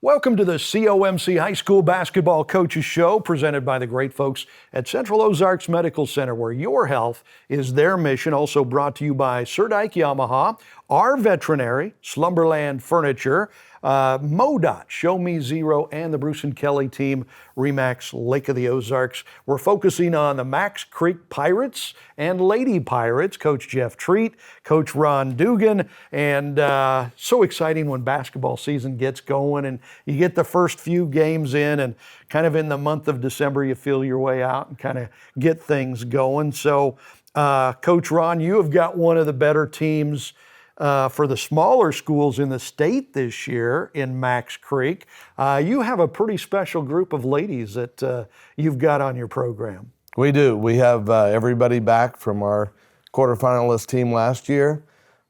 Welcome to the COMC High School Basketball Coaches Show, presented by the great folks at Central Ozarks Medical Center, where your health is their mission. Also brought to you by Sir Dyke Yamaha, Our Veterinary, Slumberland Furniture, MoDOT, Show Me Zero, and the Bruce and Kelly team, Remax Lake of the Ozarks. We're focusing on the Macks Creek Pirates and Lady Pirates, Coach Jeff Treat, Coach Ron Duggan, and so exciting when basketball season gets going and you get the first few games in, and kind of in the month of December you feel your way out and kind of get things going. So Coach Ron, you have got one of the better teams for the smaller schools in the state this year in Macks Creek. You have a pretty special group of ladies that you've got on your program. We do. We have everybody back from our quarterfinalist team last year,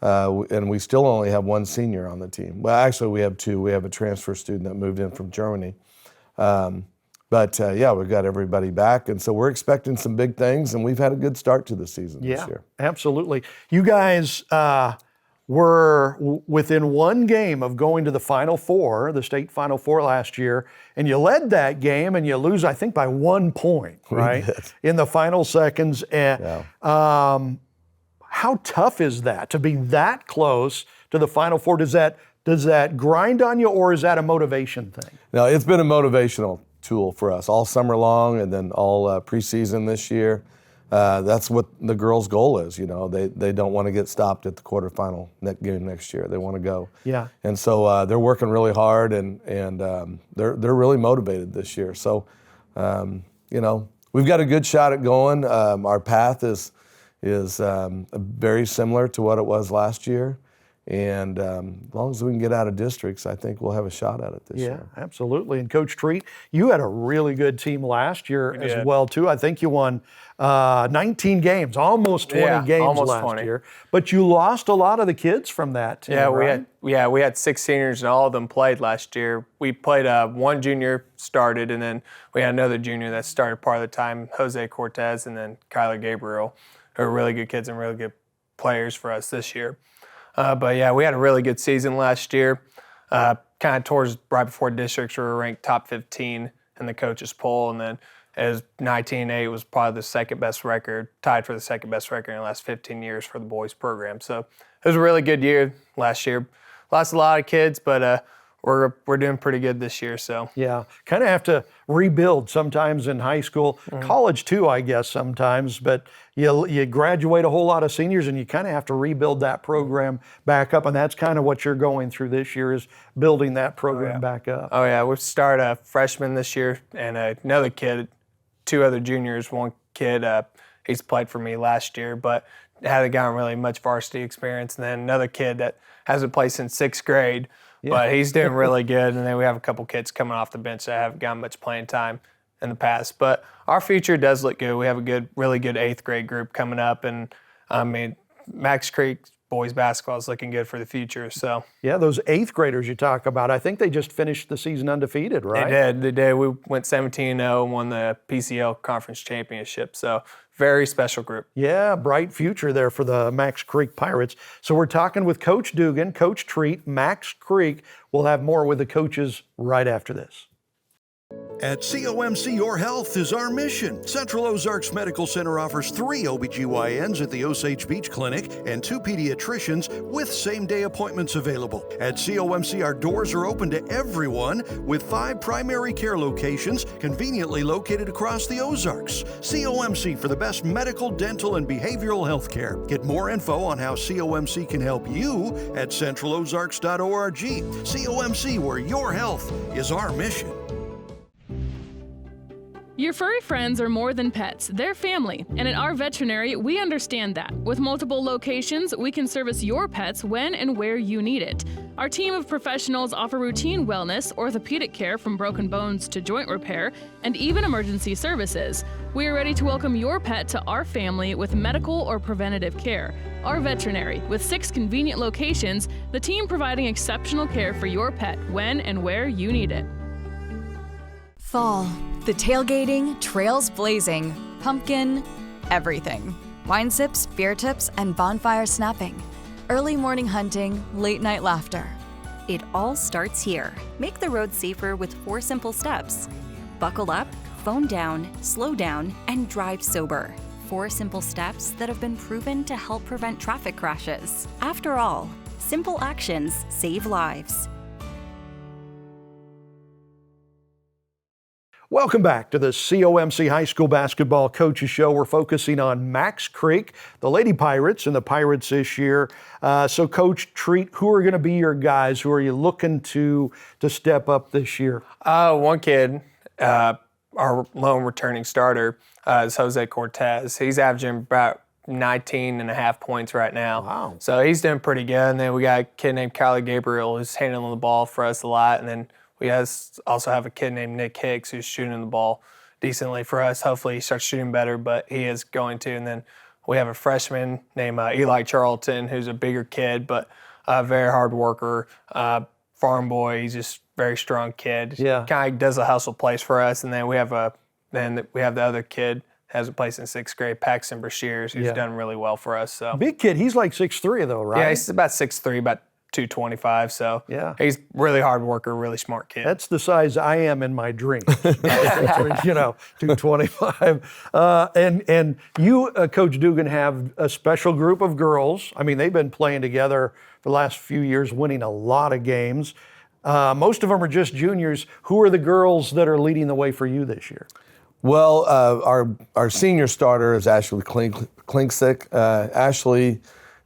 and we still only have one senior on the team. Well, actually, we have two. We have a transfer student that moved in from Germany. Yeah, we've got everybody back, and so we're expecting some big things, and we've had a good start to the season this year. Absolutely. You guys were within one game of going to the Final Four, the state Final Four last year, and you led that game and you lose, I think, by 1 point, right? In the final seconds. How tough is that to be that close to the Final Four? Does that grind on you, or is that a motivation thing? No, it's been a motivational tool for us all summer long, and then all preseason this year. That's what the girls' goal is. You know, they don't want to get stopped at the quarterfinal game next year. They want to go. Yeah. And so they're working really hard, and they're really motivated this year. So, you know, we've got a good shot at going. Our path is very similar to what it was last year. And as long as we can get out of districts, I think we'll have a shot at it this year. Yeah, absolutely. And Coach Treat, you had a really good team last year as well, too. I think you won 19 games, almost 20 games last year. But you lost a lot of the kids from that team, right? We had 6 seniors, and all of them played last year. We played one junior started, and then we had another junior that started part of the time, Jose Cortez, and then Kyler Gabriel, who are really good kids and really good players for us this year. But yeah, we had a really good season last year. Kind of towards right before districts, we were ranked top 15 in the coaches poll, and then it was 19-8 was probably the second best record, tied for the second best record in the last 15 years for the boys program. So it was a really good year last year. Lost a lot of kids, but we're doing pretty good this year. So yeah, kind of have to rebuild sometimes in high school, college too, I guess sometimes. But you graduate a whole lot of seniors, and you kind of have to rebuild that program back up, and that's kind of what you're going through this year, is building that program back up. Oh yeah, we start a freshman this year, and another kid, 2 other juniors. One kid, he's played for me last year, but hasn't gotten really much varsity experience, and then another kid that hasn't played since 6th grade. Yeah. But he's doing really good, and then we have a couple kids coming off the bench that haven't gotten much playing time in the past. But our future does look good. We have a really good 8th grade group coming up, and I mean, Macks Creek boys basketball is looking good for the future. So yeah, those 8th graders you talk about, I think they just finished the season undefeated, right? They did. We went 17-0 and won the PCL conference championship. So very special group. Yeah, bright future there for the Macks Creek Pirates. So we're talking with Coach Duggan, Coach Treat, Macks Creek. We'll have more with the coaches right after this. At COMC, your health is our mission. Central Ozarks Medical Center offers 3 OBGYNs at the Osage Beach Clinic and 2 pediatricians with same-day appointments available. At COMC, our doors are open to everyone with 5 primary care locations conveniently located across the Ozarks. COMC for the best medical, dental, and behavioral health care. Get more info on how COMC can help you at centralozarks.org. COMC, where your health is our mission. Your furry friends are more than pets, they're family, and at Our Veterinary, we understand that. With multiple locations, we can service your pets when and where you need it. Our team of professionals offer routine wellness, orthopedic care from broken bones to joint repair, and even emergency services. We are ready to welcome your pet to our family with medical or preventative care. Our Veterinary, with 6 convenient locations, the team providing exceptional care for your pet when and where you need it. Fall, the tailgating, trails blazing, pumpkin, everything. Wine sips, beer tips, and bonfire snapping. Early morning hunting, late night laughter. It all starts here. Make the road safer with 4 simple steps. Buckle up, phone down, slow down, and drive sober. 4 simple steps that have been proven to help prevent traffic crashes. After all, simple actions save lives. Welcome back to the COMC High School Basketball Coaches Show. We're focusing on Macks Creek, the Lady Pirates, and the Pirates this year. So, Coach Treat, who are going to be your guys? Who are you looking to step up this year? One kid, our lone returning starter, is Jose Cortez. He's averaging about 19.5 points right now. Wow. So he's doing pretty good. And then we got a kid named Kyler Gabriel who's handling the ball for us a lot. And then we also have a kid named Nick Hicks who's shooting the ball decently for us. Hopefully he starts shooting better, but he is going to. And then we have a freshman named Eli Charlton who's a bigger kid, but a very hard worker, farm boy. He's just a very strong kid. Yeah. Kind of does a hustle place for us. And then we have the other kid has a place in 6th grade, Paxton Brashears, who's done really well for us. So Big kid. He's like 6'3", though, right? yeah, he's about 6'3", about 225. So yeah, he's really hard worker, really smart kid. That's the size I am in my dreams. 225. And you, Coach Duggan, have a special group of girls. I mean, they've been playing together for the last few years, winning a lot of games. Most of them are just juniors. Who are the girls that are leading the way for you this year? Well, our senior starter is Ashley Klinksick. Ashley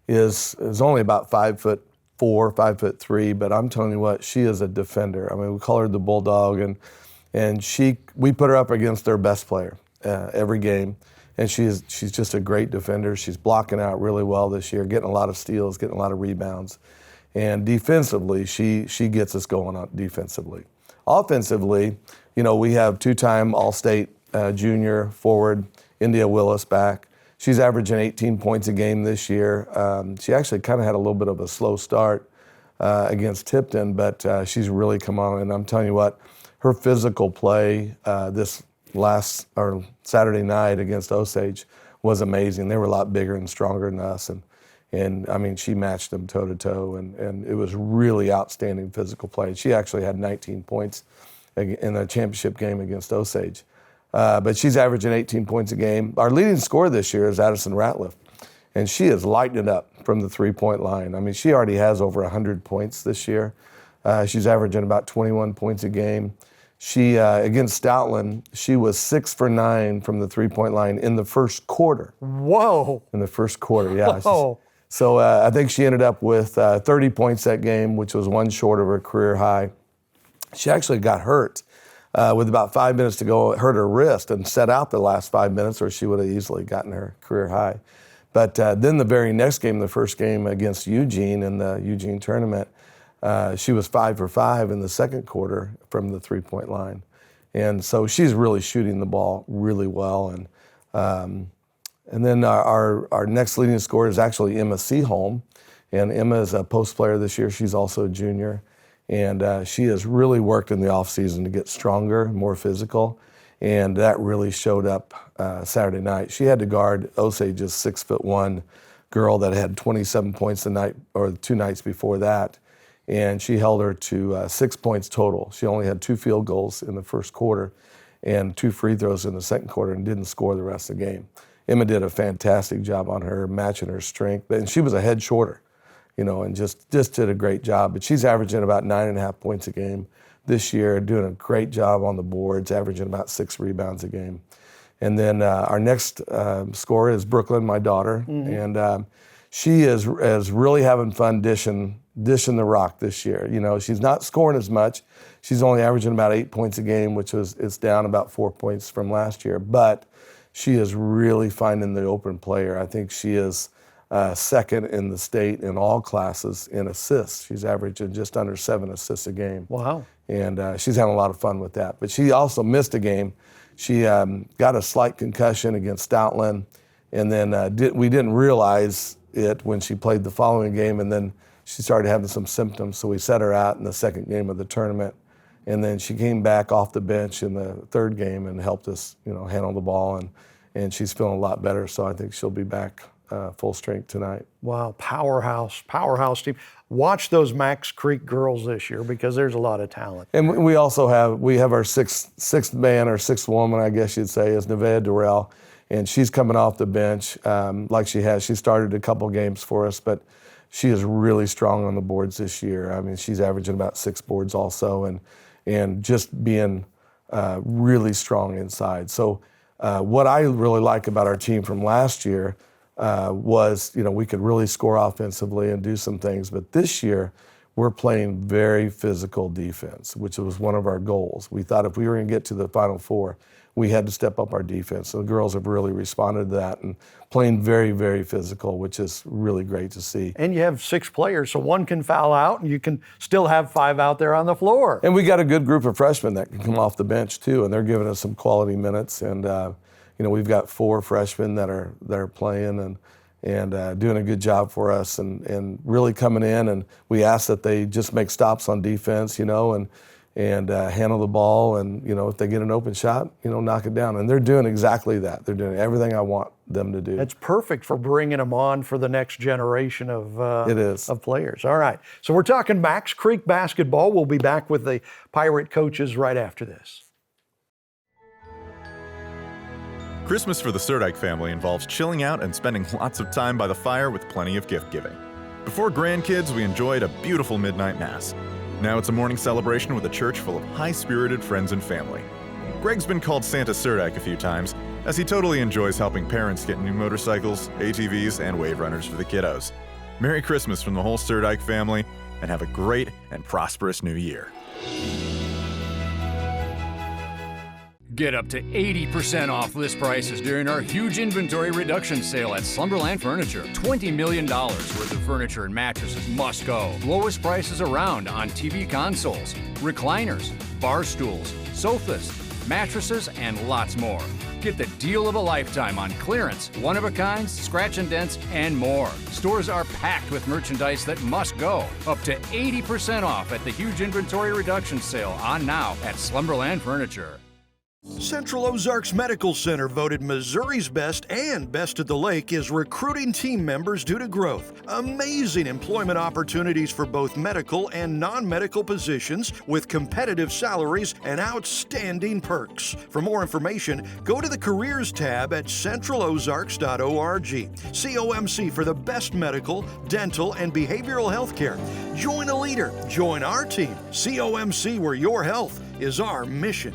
is only about 5'4", 5'3", but I'm telling you what, she is a defender. I mean, we call her the Bulldog, and we put her up against their best player every game, and she's just a great defender. She's blocking out really well this year, getting a lot of steals, getting a lot of rebounds, and defensively, she gets us going on defensively. Offensively, we have 2-time All-State junior forward India Willis back. She's averaging 18 points a game this year. She actually kind of had a little bit of a slow start against Tipton, but she's really come on. And I'm telling you what, her physical play this Saturday night against Osage was amazing. They were a lot bigger and stronger than us, and I mean, she matched them toe to toe, and it was really outstanding physical play. She actually had 19 points in a championship game against Osage. But she's averaging 18 points a game. Our leading scorer this year is Addison Ratliff, and she is lighting it up from the three-point line. I mean, she already has over 100 points this year. She's averaging about 21 points a game. She, against Stoutland, she was 6 for 9 from the three-point line in the first quarter. Whoa. In the first quarter, yeah. Whoa. So I think she ended up with 30 points that game, which was one short of her career high. She actually got hurt. With about 5 minutes to go, hurt her wrist and set out the last 5 minutes, or she would have easily gotten her career high. But then the very next game, the first game against Eugene in the Eugene tournament, she was 5 for 5 in the second quarter from the three-point line. And so she's really shooting the ball really well. And then our next leading scorer is actually Emma Seaholm. And Emma is a post player this year. She's also a junior. And she has really worked in the offseason to get stronger, more physical, and that really showed up Saturday night. She had to guard Osage's 6'1" girl that had 27 points the night or 2 nights before that, and she held her to 6 points total. She only had 2 field goals in the first quarter and 2 free throws in the second quarter and didn't score the rest of the game. Emma did a fantastic job on her, matching her strength, and she was a head shorter. And just did a great job. But she's averaging about 9.5 points a game this year, doing a great job on the boards, averaging about 6 rebounds a game. And then our next scorer is Brooklyn, my daughter, and she is really having fun dishing the rock this year. She's not scoring as much. She's only averaging about 8 points a game, which is down about 4 points from last year. But she is really finding the open player. I think she is second in the state in all classes in assists. She's averaging just under 7 assists a game. Wow. And she's having a lot of fun with that. But she also missed a game. She got a slight concussion against Stoutland, and then we didn't realize it when she played the following game, and then she started having some symptoms, so we set her out in the second game of the tournament. And then she came back off the bench in the third game and helped us, handle the ball, and she's feeling a lot better, so I think she'll be back full strength tonight. Wow, powerhouse team. Watch those Macks Creek girls this year because there's a lot of talent. And we also have our sixth man or sixth woman, I guess you'd say, is Nevaeh Durrell, and she's coming off the bench like she has. She started a couple games for us, but she is really strong on the boards this year. I mean, she's averaging about 6 boards also, and just being really strong inside. So what I really like about our team from last year was, we could really score offensively and do some things. But this year, we're playing very physical defense, which was one of our goals. We thought if we were going to get to the Final Four, we had to step up our defense. So the girls have really responded to that and playing very, very physical, which is really great to see. And you have 6 players, so one can foul out, and you can still have 5 out there on the floor. And we got a good group of freshmen that can come off the bench too, and they're giving us some quality minutes. And we've got 4 freshmen that are playing and doing a good job for us and really coming in. And we ask that they just make stops on defense, and handle the ball. And, if they get an open shot, knock it down. And they're doing exactly that. They're doing everything I want them to do. It's perfect for bringing them on for the next generation of It is. of players. All right. So we're talking Macks Creek basketball. We'll be back with the Pirate coaches right after this. Christmas for the Surdike family involves chilling out and spending lots of time by the fire with plenty of gift giving. Before grandkids, we enjoyed a beautiful midnight mass. Now it's a morning celebration with a church full of high-spirited friends and family. Greg's been called Santa Surdike a few times, as he totally enjoys helping parents get new motorcycles, ATVs, and wave runners for the kiddos. Merry Christmas from the whole Surdike family, and have a great and prosperous new year. Get up to 80% off list prices during our huge inventory reduction sale at Slumberland Furniture. $20 million worth of furniture and mattresses must go. Lowest prices around on TV consoles, recliners, bar stools, sofas, mattresses, and lots more. Get the deal of a lifetime on clearance, one-of-a-kinds, scratch and dents, and more. Stores are packed with merchandise that must go. Up to 80% off at the huge inventory reduction sale on now at Slumberland Furniture. Central Ozarks Medical Center, voted Missouri's best and best at the lake, is recruiting team members due to growth. Amazing employment opportunities for both medical and non-medical positions with competitive salaries and outstanding perks. For more information, go to the Careers tab at centralozarks.org. COMC for the best medical, dental, and behavioral health care. Join a leader. Join our team. COMC, where your health is our mission.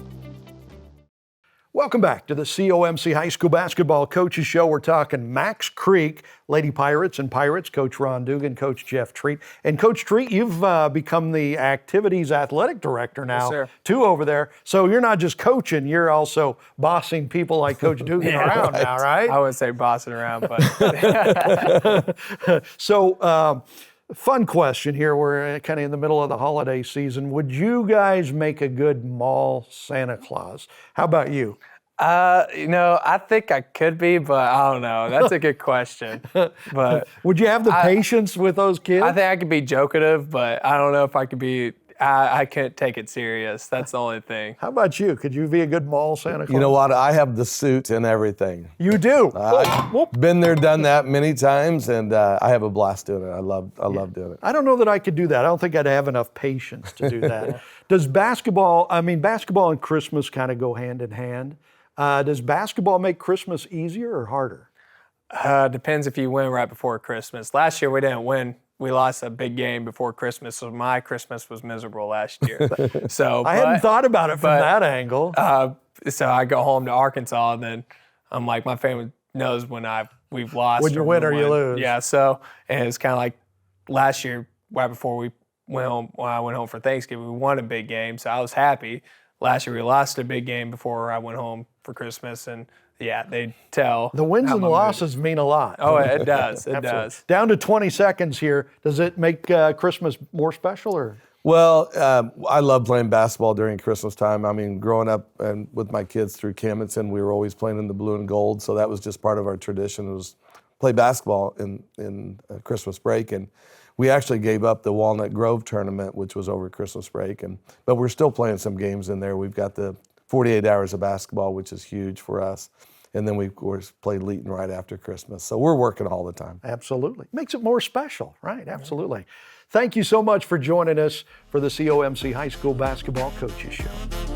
Welcome back to the COMC High School Basketball Coaches Show. We're talking Macks Creek Lady Pirates and Pirates, Coach Ron Duggan, Coach Jeff Treat. And Coach Treat, you've become the Activities Athletic Director now, Yes, too, over there. So you're not just coaching, you're also bossing people like Coach Duggan around now, right? I wouldn't say bossing around, but So, fun question here. We're kind of in the middle of the holiday season. Would you guys make a good mall Santa Claus? How about you? I think I could be, but I don't know. That's a good question. But Would you have the patience with those kids? I think I could be jokative, but I don't know if I could be. I can't take it serious. That's the only thing. How about you? Could you be a good mall Santa Claus? You know what? I have the suit and everything. You do. I've been there, done that many times, and I have a blast doing it. I love doing it. I don't know that I could do that. I don't think I'd have enough patience to do that. Does basketball and Christmas kind of go hand in hand. Does basketball make Christmas easier or harder? Depends if you win right before Christmas. Last year we didn't win. We lost a big game before Christmas, so my Christmas was miserable last year. So I hadn't thought about it from that angle. So I go home to Arkansas, and then I'm like, my family knows when we've lost. When you win or you lose. Yeah. So and it's kind of like last year, right before we went home. When I went home for Thanksgiving, we won a big game, so I was happy. Last year we lost a big game before I went home for Christmas, and yeah, they tell. The wins how and my mood losses mean a lot. Oh, it does. It Absolutely. does. Down to 20 seconds here. Does it make Christmas more special or? Well, I love playing basketball during Christmas time. I mean, growing up and with my kids through Camdenton, we were always playing in the blue and gold, so that was just part of our tradition. It was play basketball in Christmas break, and we actually gave up the Walnut Grove tournament, which was over Christmas break, but we're still playing some games in there. We've got the 48 hours of basketball, which is huge for us. And then we, of course, played Leeton right after Christmas. So we're working all the time. Absolutely. Makes it more special, right? Absolutely. Thank you so much for joining us for the COMC High School Basketball Coaches Show.